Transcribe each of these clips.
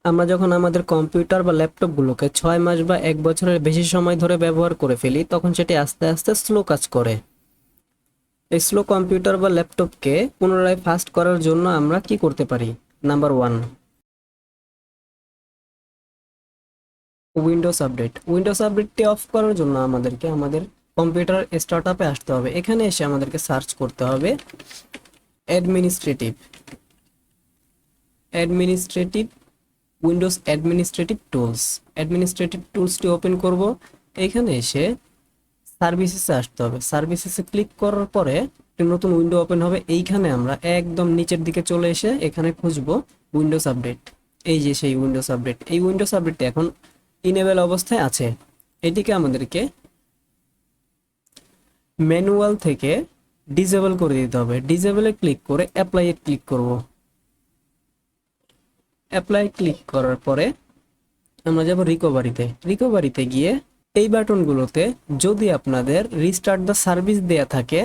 আমরা যখন আমাদের কম্পিউটার বা ল্যাপটপগুলোকে 6 মাস বা 1 বছরের বেশি সময় ধরে ব্যবহার করে ফেলি, তখন সেটি আস্তে আস্তে স্লো কাজ করে। এই স্লো কম্পিউটার বা ল্যাপটপকে পুনরায় ফাস্ট করার জন্য আমরা কি করতে পারি? Number 1, Windows update. উইন্ডোজ আপডেটটি অফ করার জন্য আমাদেরকে আমাদের কম্পিউটার স্টার্টআপে আসতে হবে। এখানে এসে আমাদেরকে সার্চ করতে হবে administrative administrative windows administrative tools. Administrative টুলসটি ওপেন করব। এখানে এসে সার্ভিসেসে আসতে হবে। সার্ভিসেসে ক্লিক করার পরে একটি নতুন উইন্ডো ওপেন হবে। এইখানে আমরা একদম নিচের দিকে চলে এসে এখানে খুঁজব উইন্ডোজ আপডেট। এই যে সেই উইন্ডোজ আপডেট। এই উইন্ডোজ আপডেটটি এখন ইনেবল অবস্থায় আছে। এটিকে আমাদেরকে ম্যানুয়াল থেকে ডিসেবল করে দিতে হবে। ডিসেবলে ক্লিক করে অ্যাপ্লাইয়ে ক্লিক করব। অ্যাপ্লাই ক্লিক করার পরে আমরা যাব রিকভারিতে গিয়ে এই বাটনগুলোতে যদি আপনাদের রিস্টার্ট দ্য সার্ভিস দেয়া থাকে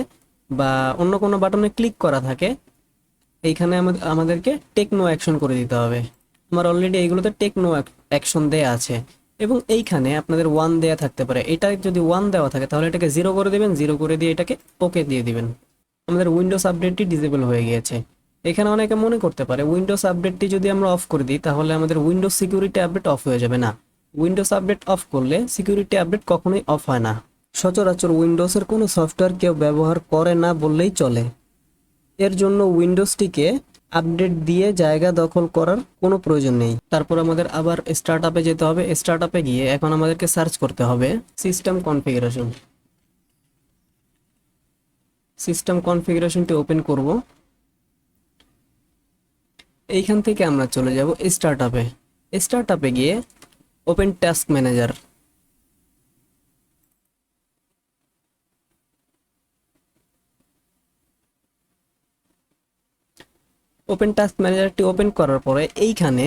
বা অন্য কোনো বাটনে ক্লিক করা থাকে, এইখানে আমাদেরকে টেক নো অ্যাকশন করে দিতে হবে। আমার অলরেডি এইগুলোতে টেক নো অ্যাকশন দেয়া আছে এবং এইখানে আপনাদের 1 দেয়া থাকতে পারে। এটা যদি 1 দেওয়া থাকে তাহলে এটাকে 0 করে দেবেন, 0 করে দিয়ে এটাকে ওকে দিয়ে দিবেন। আমাদের উইন্ডোজ আপডেটটি ডিসেবল হয়ে গিয়েছে। এখানে অনেকে মনে করতে পারে উইন্ডোজ আপডেটটি যদি আমরা অফ করে দিই তাহলে আমাদের উইন্ডোজ সিকিউরিটি আপডেট অফ হয়ে যাবে। না, উইন্ডোজ আপডেট অফ করলে সিকিউরিটি আপডেট কখনোই অফ হয় না। সচরাচর উইন্ডোজের কোনো সফটওয়্যার কেউ ব্যবহার করে না বললেই চলে। এর জন্য উইন্ডোজটিকে আপডেট দিয়ে জায়গা দখল করার কোনো প্রয়োজন নেই। তারপর আমাদের আবার স্টার্টআপে যেতে হবে। স্টার্টআপে গিয়ে এখন আমাদেরকে সার্চ করতে হবে সিস্টেম কনফিগারেশনটি ওপেন করব। এইখান থেকে আমরা চলে যাব স্টার্টআপে গিয়ে open task manager. Open task ম্যানেজারটি ওপেন করার পরে এইখানে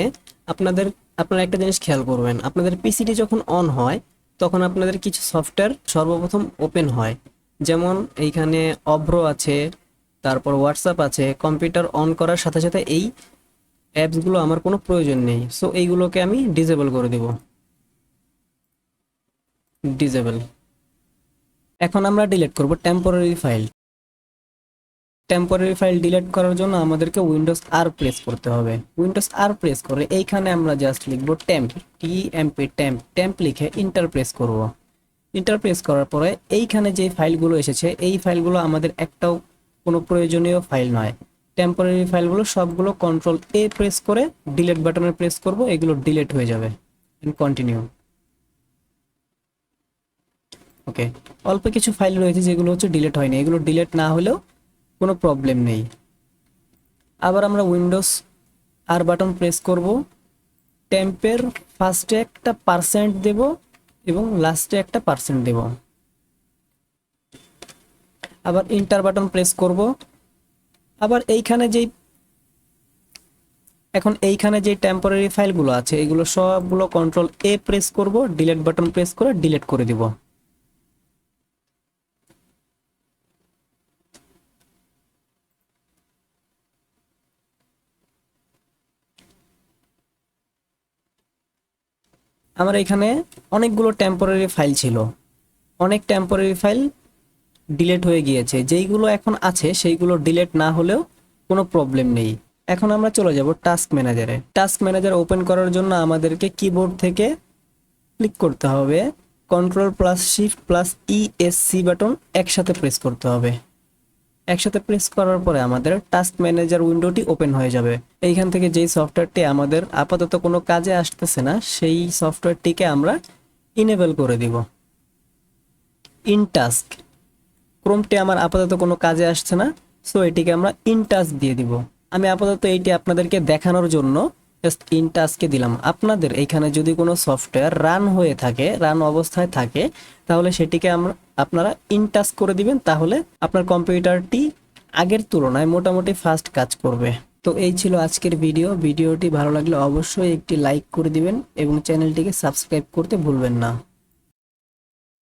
আপনারা একটা জিনিস খেয়াল করবেন, আপনাদের পিসিটি যখন অন হয় তখন আপনাদের কিছু সফটওয়্যার সর্বপ্রথম ওপেন হয়। যেমন এইখানে অভ্র আছে, তারপর হোয়াটসঅ্যাপ আছে। কম্পিউটার অন করার সাথে সাথে এই অ্যাপসগুলো আমার কোনো প্রয়োজন নেই, সো এইগুলোকে আমি ডিসেবল করে দিব। ডিসেবল। এখন আমরা ডিলিট করব টেম্পোরারি ফাইল ডিলিট করার জন্য আমাদেরকে উইন্ডোজ আর প্রেস করতে হবে। উইন্ডোজ আর প্রেস করে এইখানে আমরা জাস্ট লিখব টেম্প লিখে ইন্টার প্রেস করব। ইন্টার প্রেস করার পরে এইখানে যে ফাইলগুলো এসেছে এই ফাইলগুলো আমাদের একটাও কোনো প্রয়োজনীয় ফাইল নয়। টেম্পোরারি ফাইলগুলো সবগুলো কন্ট্রোল এ প্রেস করে ডিলিট বাটনে প্রেস করব, এগুলো ডিলিট হয়ে যাবে। কন্টিনিউ। ওকে, অল্প কিছু ফাইল রয়েছে যেগুলো হচ্ছে ডিলিট হয়নি, এগুলো ডিলিট না হলেও কোনো প্রবলেম নেই। আবার আমরা উইন্ডোজ আর বাটন প্রেস করব। টেম্পের ফার্স্টে একটা পার্সেন্ট দেব এবং লাস্টে একটা পার্সেন্ট দেব। আবার ইন্টার বাটন প্রেস করব। আবার এইখানে যে টেম্পোরারি ফাইলগুলো আছে এগুলো সবগুলো কন্ট্রোল এ প্রেস করব, ডিলিট বাটন প্রেস করে ডিলিট করে দিব। আমার এখানে অনেকগুলো টেম্পোরারি ফাইল ছিল, অনেক টেম্পোরারি ফাইল ডিলিট হয়ে গিয়েছে। যেইগুলো এখন আছে সেইগুলো ডিলিট না হলেও কোনো প্রবলেম নেই। এখন আমরা চলে যাব টাস্ক ম্যানেজারে। টাস্ক ম্যানেজার ওপেন করার জন্য আমাদেরকে কিবোর্ড থেকে ক্লিক করতে হবে, Ctrl+Shift+ESC বাটন একসাথে প্রেস করতে হবে। একসাথে প্রেস করার পরে আমাদের টাস্ক ম্যানেজার উইন্ডোটি ওপেন হয়ে যাবে। এইখান থেকে যেই সফটওয়্যারটি আমাদের আপাতত কোনো কাজে আসতেছে না সেই সফটওয়্যারটিকে আমরা ইনেবল করে দিব। ইনটাস্ক ক্রোমটি আমার আপাতত কোনো কাজে আসছে না, সো এটিকে আমরা ইনটাস্ক দিয়ে দিব। আমি আপাতত এইটি আপনাদেরকে দেখানোর জন্য জাস্ট ইনটাস্কে দিলাম। আপনাদের এইখানে যদি কোনো সফটওয়্যার রান অবস্থায় থাকে তাহলে সেটিকে আপনারা ইনটাস্ক করে দিবেন, তাহলে আপনার কম্পিউটারটি আগের তুলনায় মোটামুটি ফাস্ট কাজ করবে। তো এই ছিল আজকের ভিডিওটি ভালো লাগলে অবশ্যই একটি লাইক করে দিবেন এবং চ্যানেলটিকে সাবস্ক্রাইব করতে ভুলবেন না।